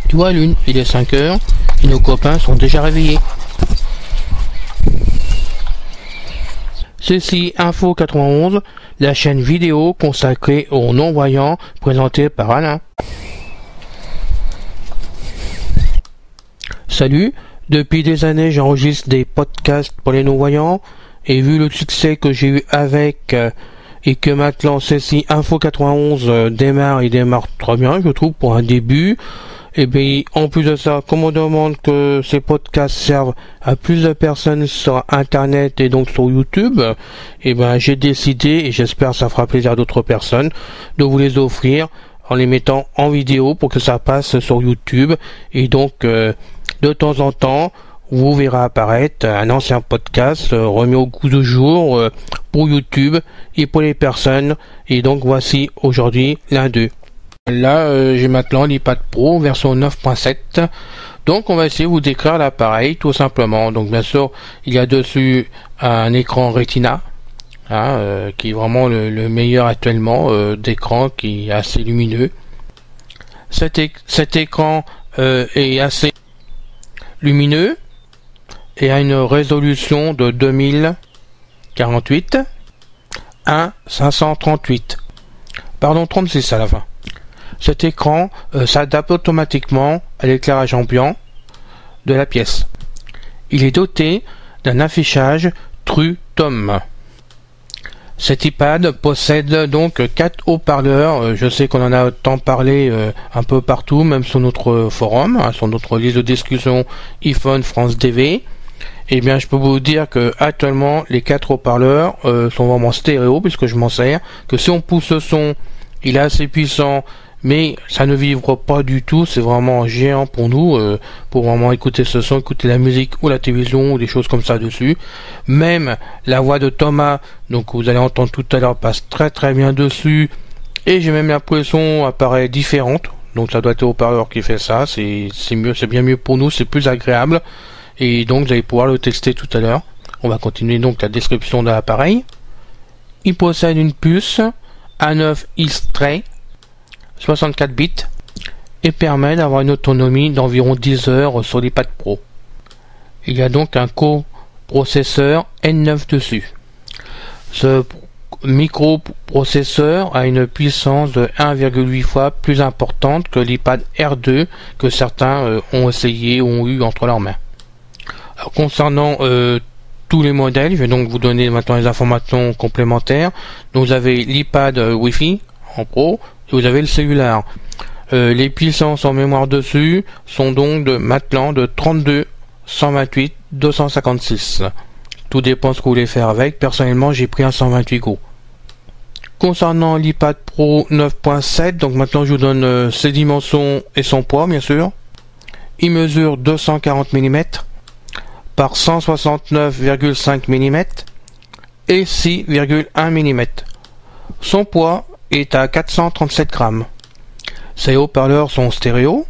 Tu vois Lune, il est 5 heures et nos copains sont déjà réveillés. Ceci Info 91, la chaîne vidéo consacrée aux non-voyants présentée par Alain. Salut, depuis des années j'enregistre des podcasts pour les non-voyants et vu le succès que j'ai eu avec et que maintenant ceci Info 91 démarre très bien je trouve pour un début. Et bien, en plus de ça, comme on demande que ces podcasts servent à plus de personnes sur Internet et donc sur YouTube, et ben j'ai décidé, et j'espère que ça fera plaisir à d'autres personnes, de vous les offrir en les mettant en vidéo pour que ça passe sur YouTube. Et donc, de temps en temps, vous verrez apparaître un ancien podcast remis au goût du jour pour YouTube et pour les personnes. Et donc, voici aujourd'hui l'un d'eux. Là, j'ai maintenant l'iPad Pro version 9.7. Donc, on va essayer de vous décrire l'appareil tout simplement. Donc, bien sûr, il y a dessus un écran Retina, qui est vraiment le meilleur actuellement d'écran, qui est assez lumineux. Cet écran est assez lumineux et a une résolution de 2048 à 538. Pardon, 36 à la fin. Cet écran s'adapte automatiquement à l'éclairage ambiant de la pièce. Il est doté d'un affichage True Tone. Cet iPad possède donc 4 haut-parleurs. Je sais qu'on en a tant parlé un peu partout, même sur notre forum, sur notre liste de discussion iPhone France DV. Eh bien, je peux vous dire que actuellement les 4 haut-parleurs sont vraiment stéréo, puisque je m'en sers. Que si on pousse le son, il est assez puissant. Mais ça ne vibre pas du tout, c'est vraiment géant pour nous, pour vraiment écouter ce son, écouter la musique ou la télévision ou des choses comme ça dessus. Même la voix de Thomas, donc vous allez entendre tout à l'heure, passe très très bien dessus. Et j'ai même l'impression apparaît différente, donc ça doit être le haut-parleur qui fait ça, c'est mieux, c'est bien mieux pour nous, c'est plus agréable. Et donc vous allez pouvoir le tester tout à l'heure. On va continuer donc la description de l'appareil. Il possède une puce A9 X-Tray 64 bits et permet d'avoir une autonomie d'environ 10 heures sur l'iPad Pro. Il y a donc un coprocesseur N9 dessus. Ce microprocesseur a une puissance de 1,8 fois plus importante que l'iPad R2 que certains ont essayé ou ont eu entre leurs mains. Alors, concernant tous les modèles, je vais donc vous donner maintenant les informations complémentaires. Donc, vous avez l'iPad Wi-Fi en Pro. Et vous avez le cellulaire. Les puissances en mémoire dessus sont donc maintenant de 32, 128, 256. Tout dépend ce que vous voulez faire avec. Personnellement, j'ai pris un 128 Go. Concernant l'iPad Pro 9.7, donc maintenant je vous donne ses dimensions et son poids, bien sûr. Il mesure 240 mm par 169,5 mm et 6,1 mm. Son poids est à 437 grammes. Ces haut-parleurs sont stéréo,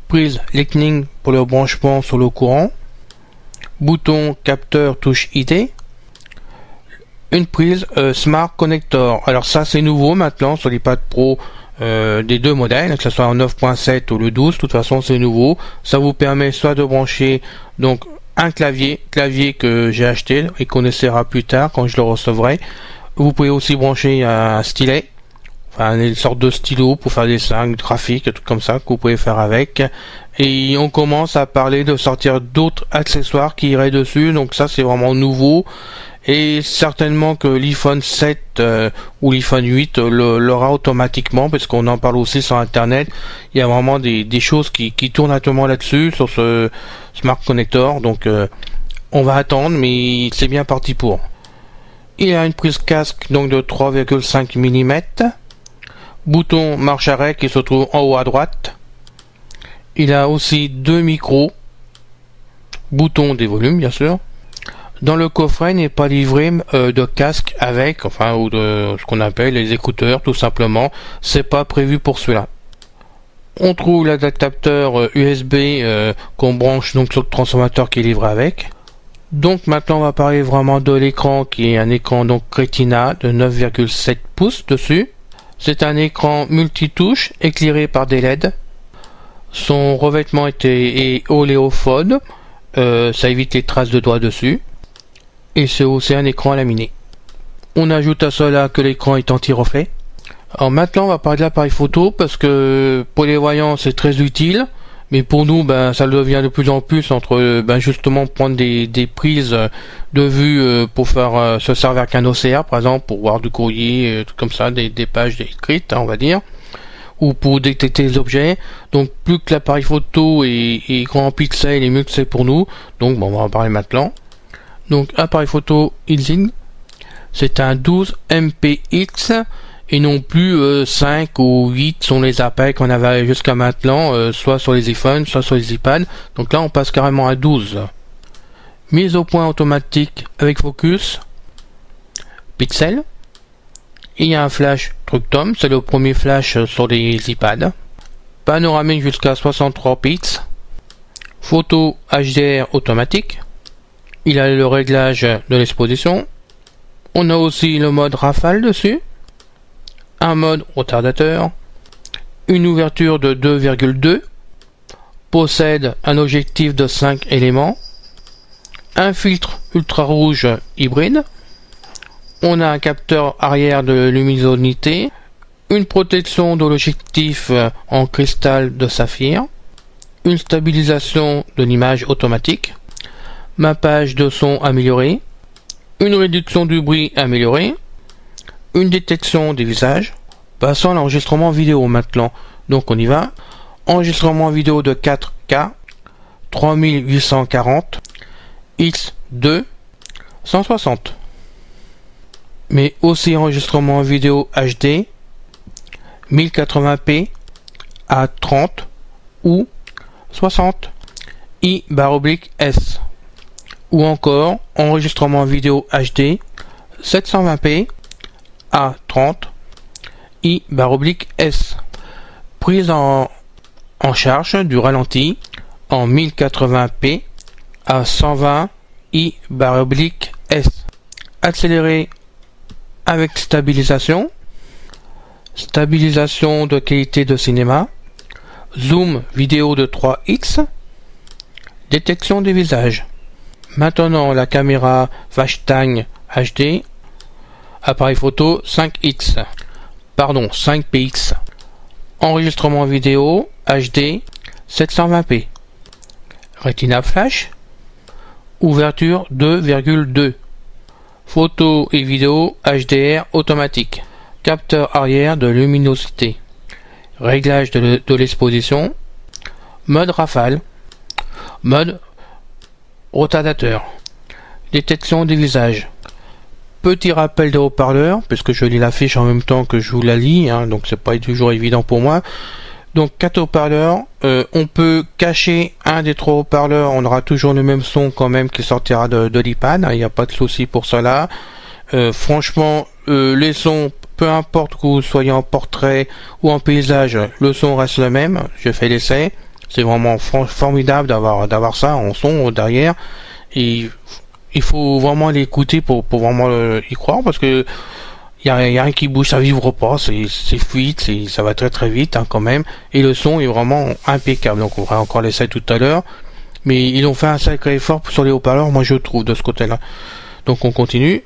prise Lightning pour le branchement sur le courant, bouton capteur touche ID, une prise Smart Connector. Alors ça c'est nouveau maintenant sur l'iPad Pro des deux modèles, que ce soit en 9.7 ou le 12, de toute façon c'est nouveau. Ça vous permet soit de brancher donc un clavier que j'ai acheté et qu'on essaiera plus tard quand je le recevrai. Vous pouvez aussi brancher un stylet, une sorte de stylo pour faire des dessins graphiques, tout comme ça que vous pouvez faire avec. Et on commence à parler de sortir d'autres accessoires qui iraient dessus, donc ça c'est vraiment nouveau. Et certainement que l'iPhone 7 ou l'iPhone 8 l'aura automatiquement, parce qu'on en parle aussi sur Internet. Il y a vraiment des choses qui tournent actuellement là-dessus, sur ce Smart Connector. Donc on va attendre, mais c'est bien parti pour. Il y a une prise casque donc de 3,5 mm. Bouton marche arrêt qui se trouve en haut à droite. Il a aussi deux micros. Bouton des volumes bien sûr. Dans le coffret n'est pas livré de casque avec, ou de ce qu'on appelle les écouteurs tout simplement. C'est pas prévu pour cela. On trouve l'adaptateur USB qu'on branche donc sur le transformateur qui est livré avec. Donc maintenant on va parler vraiment de l'écran qui est un écran donc Retina de 9,7 pouces dessus. C'est un écran multitouche éclairé par des LED. Son revêtement est oléophone, ça évite les traces de doigts dessus, et c'est aussi un écran laminé. On ajoute à cela que l'écran est anti-reflet. Alors maintenant on va parler de l'appareil photo parce que pour les voyants c'est très utile, mais pour nous ça le devient de plus en plus entre justement prendre des prises de vue pour faire se servir avec un OCR par exemple pour voir du courrier, tout comme ça, des pages écrites on va dire, ou pour détecter les objets. Donc plus que l'appareil photo est grand en pixels et mieux que c'est pour nous. Donc on va en parler maintenant. Donc appareil photo Inzing, c'est un 12 MPX et non plus 5 ou 8 sont les appareils qu'on avait jusqu'à maintenant, soit sur les iPhones, soit sur les iPads. Donc là on passe carrément à 12. Mise au point automatique avec focus, pixel. Il y a un flash TrueTone, c'est le premier flash sur les iPads. Panoramique jusqu'à 63 pixels. Photo HDR automatique. Il a le réglage de l'exposition. On a aussi le mode rafale dessus. Un mode retardateur, une ouverture de 2,2, possède un objectif de 5 éléments, un filtre ultra-rouge hybride, on a un capteur arrière de luminosité, une protection de l'objectif en cristal de saphir, une stabilisation de l'image automatique, mappage de son amélioré, une réduction du bruit améliorée, une détection des visages. Passons à l'enregistrement vidéo maintenant. Donc on y va. Enregistrement vidéo de 4K 3840 x2 160. Mais aussi enregistrement vidéo HD 1080p à 30 ou 60 I/S. Ou encore enregistrement vidéo HD 720p à 30 I/S. Prise en charge du ralenti en 1080p à 120 I/S. Accéléré avec stabilisation. Stabilisation de qualité de cinéma. Zoom vidéo de 3x. Détection des visages. Maintenant la caméra Vastang HD. Appareil photo 5x. Pardon, 5px. Enregistrement vidéo HD 720p. Retina flash. Ouverture 2,2. Photo et vidéo HDR automatique. Capteur arrière de luminosité. Réglage de l'exposition. Mode rafale. Mode retardateur. Détection des visages. Petit rappel des haut-parleurs, puisque je lis la fiche en même temps que je vous la lis, donc c'est pas toujours évident pour moi. Donc 4 haut-parleurs, on peut cacher un des 3 haut-parleurs, on aura toujours le même son quand même qui sortira de l'iPad, il n'y a pas de souci pour cela. Franchement, les sons, peu importe que vous soyez en portrait ou en paysage, le son reste le même, j'ai fait l'essai, c'est vraiment formidable d'avoir ça en son derrière, et il faut vraiment l'écouter pour vraiment y croire, parce que y a rien qui bouge, ça vivre pas, c'est fluide, ça va très très vite quand même, et le son est vraiment impeccable. Donc on va encore l'essayer tout à l'heure, mais ils ont fait un sacré effort sur les haut-parleurs, moi je trouve, de ce côté-là. Donc on continue.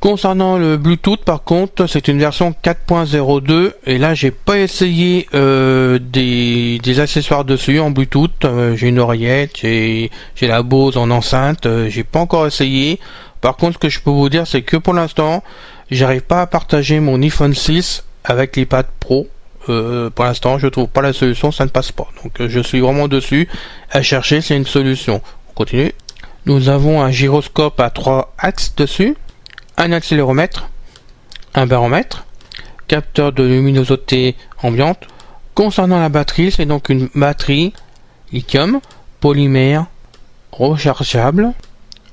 Concernant le Bluetooth, par contre, c'est une version 4.02 et là j'ai pas essayé des accessoires dessus en Bluetooth. J'ai une oreillette, j'ai la Bose en enceinte, j'ai pas encore essayé. Par contre, ce que je peux vous dire, c'est que pour l'instant, j'arrive pas à partager mon iPhone 6 avec l'iPad Pro. Pour l'instant, je trouve pas la solution, ça ne passe pas. Donc je suis vraiment dessus à chercher, c'est une solution. On continue. Nous avons un gyroscope à 3 axes dessus. Un accéléromètre, un baromètre, capteur de luminosité ambiante. Concernant la batterie, c'est donc une batterie lithium, polymère, rechargeable,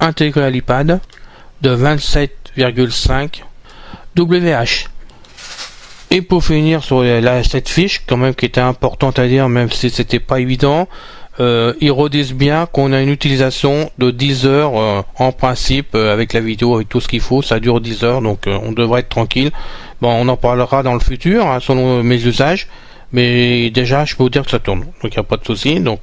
intégrée à l'iPad, de 27,5 WH. Et pour finir sur cette fiche, quand même qui était importante à dire, même si c'était pas évident, ils redisent bien qu'on a une utilisation de 10 heures en principe, avec la vidéo, avec tout ce qu'il faut, ça dure 10 heures, donc on devrait être tranquille. Bon, on en parlera dans le futur, selon mes usages, Mais déjà, je peux vous dire que ça tourne. Donc il n'y a pas de souci. Donc